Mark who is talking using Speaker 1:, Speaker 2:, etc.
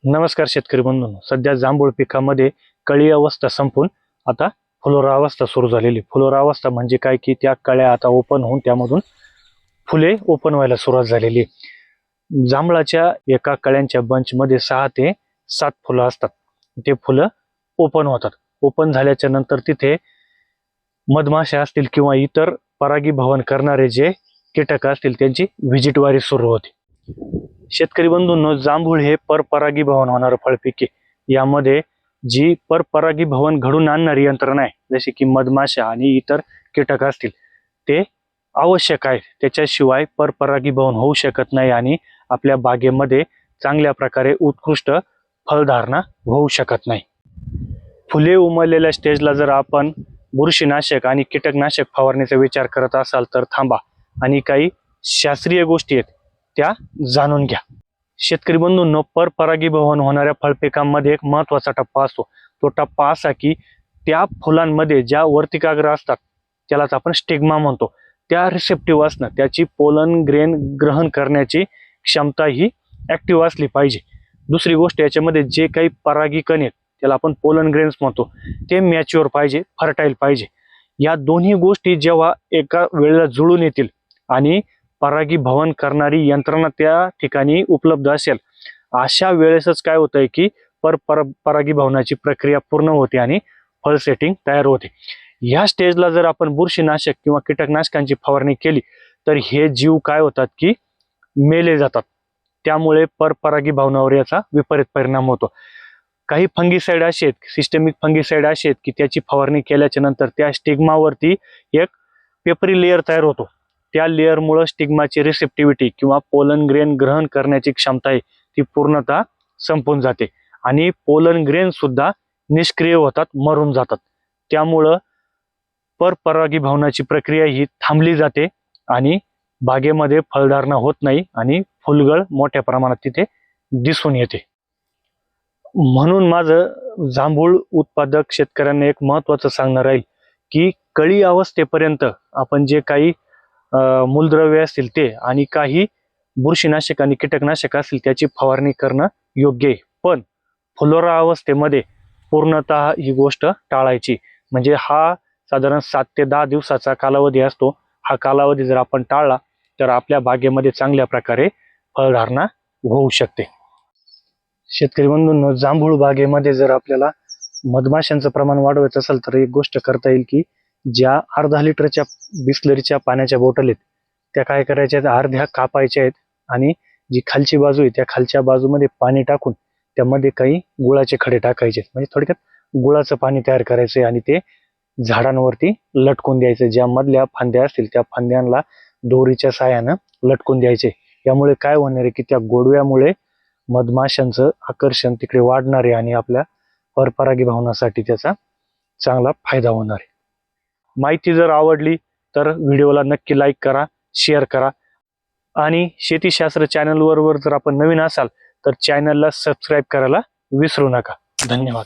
Speaker 1: नमस्कार शेतकरी बंधूंनो, सध्या जांभूळ पिकामध्ये कळी अवस्था संपून आता फुलोरा अवस्था सुरू झालेली. फुलोरा अवस्था म्हणजे काय की त्या कळ्या आता ओपन होऊन त्यामधून फुले ओपन व्हायला सुरुवात झालेली. जांभळाच्या एका कळ्यांच्या बंचमध्ये 6 ते 7 फुलं असतात. ते फुलं ओपन होतात. ओपन झाल्याच्या नंतर तिथे मधमाशा असतील किंवा इतर परागीभवन करणारे जे कीटक असतील त्यांची व्हिजिटवारी सुरू होते. शेतकरी बंधूंनो, जांभूळ हे परपरागीभवन होणारं फळपीक आहे. यामध्ये जी परपरागीभवन घडून आणणारी यंत्रणा आहे, जसे की मधमाशा आणि इतर कीटक असतील, ते आवश्यक आहे. त्याच्याशिवाय परपरागीभवन होऊ शकत नाही आणि आपल्या बागेमध्ये चांगल्या प्रकारे उत्कृष्ट फळधारणा होऊ शकत नाही. फुले उमललेल्या स्टेजला जर आपण बुरशीनाशक आणि कीटकनाशक फवारणीचा विचार करत असाल तर थांबा आणि काही शास्त्रीय गोष्टी आहेत त्या जाणून घ्या. शेतकरी बंधूंनो, परपरागीभवन होणाऱ्या फळपिकांमध्ये एक महत्वाचा टप्पा असतो. तो टप्पा असा की त्या फुलांमध्ये ज्या वर्तिकाग्र असतात त्यालाच आपण स्टिग्मा म्हणतो, त्या रिसेप्टिव्ह असणं, त्याची पोलन ग्रेन ग्रहण करण्याची क्षमता ही ऍक्टिव्ह असली पाहिजे. दुसरी गोष्ट, याच्यामध्ये जे काही परागीकण आहेत त्याला आपण पोलन ग्रेन्स म्हणतो, ते मॅच्युअर पाहिजे, फर्टाईल पाहिजे. या दोन्ही गोष्टी जेव्हा एका वेळेला जुळून येतील आणि परागीभवन करणारी यंत्रणा त्या ठिकाणी उपलब्ध असेल, अशा वेळेसच काय होतंय की परागीभवनाची प्रक्रिया पूर्ण होते आणि फळ सेटिंग तयार होते. या स्टेजला जर आपण बुरशीनाशक किंवा कीटकनाशकांची फवारणी केली तर हे जीव काय होतात की मेले जातात. त्यामुळे परपरागीभवनावर याचा विपरीत परिणाम होतो. काही फंगीसाईड असे आहेत, सिस्टमिक फंगीसाईड असे आहेत की त्याची फवारणी केल्याच्या नंतर त्या स्टिग्मावरती एक पेपरी लेअर तयार होतो. त्या लेअरमुळे स्टिग्माची रिसेप्टिव्हिटी किंवा पोलन ग्रेन ग्रहण करण्याची क्षमता आहे ती पूर्णतः संपून जाते आणि पोलन ग्रेन सुद्धा निष्क्रिय होतात, मरून जातात. त्यामुळं परपरागीभवनाची प्रक्रिया ही थांबली जाते आणि बागेमध्ये फळधारणा होत नाही आणि फुलगळ मोठ्या प्रमाणात तिथे दिसून येते. म्हणून माझं जांभूळ उत्पादक शेतकऱ्यांना एक महत्वाचं सांगणं राहील की कळी अवस्थेपर्यंत आपण जे काही मूलद्रव्य असतील ते आणि काही बुरशीनाशक आणि कीटकनाशक असतील त्याची फवारणी करणं योग्य आहे. पण फुलोरा अवस्थेमध्ये पूर्णतः ही गोष्ट टाळायची. म्हणजे हा साधारण 7 ते 10 दिवसाचा कालावधी असतो. हा कालावधी जर आपण टाळला तर आपल्या बागेमध्ये चांगल्या प्रकारे फळधारणा होऊ शकते. शेतकरी बंधूंनो, जांभूळ बागेमध्ये जर आपल्याला मधमाशांचं प्रमाण वाढवायचं असेल तर एक गोष्ट करता येईल की ज्या अर्धा लिटरच्या बिस्लरीच्या पाण्याच्या बॉटल आहेत त्या काय करायच्या आहेत, अर्ध्या कापायच्या आहेत आणि जी खालची बाजू आहे त्या खालच्या बाजूमध्ये पाणी टाकून त्यामध्ये काही गुळाचे खडे टाकायचे. म्हणजे थोडक्यात गुळाचं पाणी तयार करायचंय आणि ते झाडांवरती लटकून द्यायचं. ज्या मधल्या फांद्या असतील त्या फांद्यांना दोरीच्या साहाय्यानं लटकून द्यायचे. यामुळे काय होणार आहे की त्या गोडव्यामुळे मधमाशांचं आकर्षण तिकडे वाढणार आहे आणि आपल्या परपरागीभवनासाठी त्याचा चांगला फायदा होणार आहे. माहिती जर आवडली तर व्हिडिओला नक्की लाईक करा, शेअर करा आणि शेतीशास्त्र चॅनलवर जर आपण नवीन असाल तर चॅनलला सबस्क्राईब करायला विसरू नका. धन्यवाद.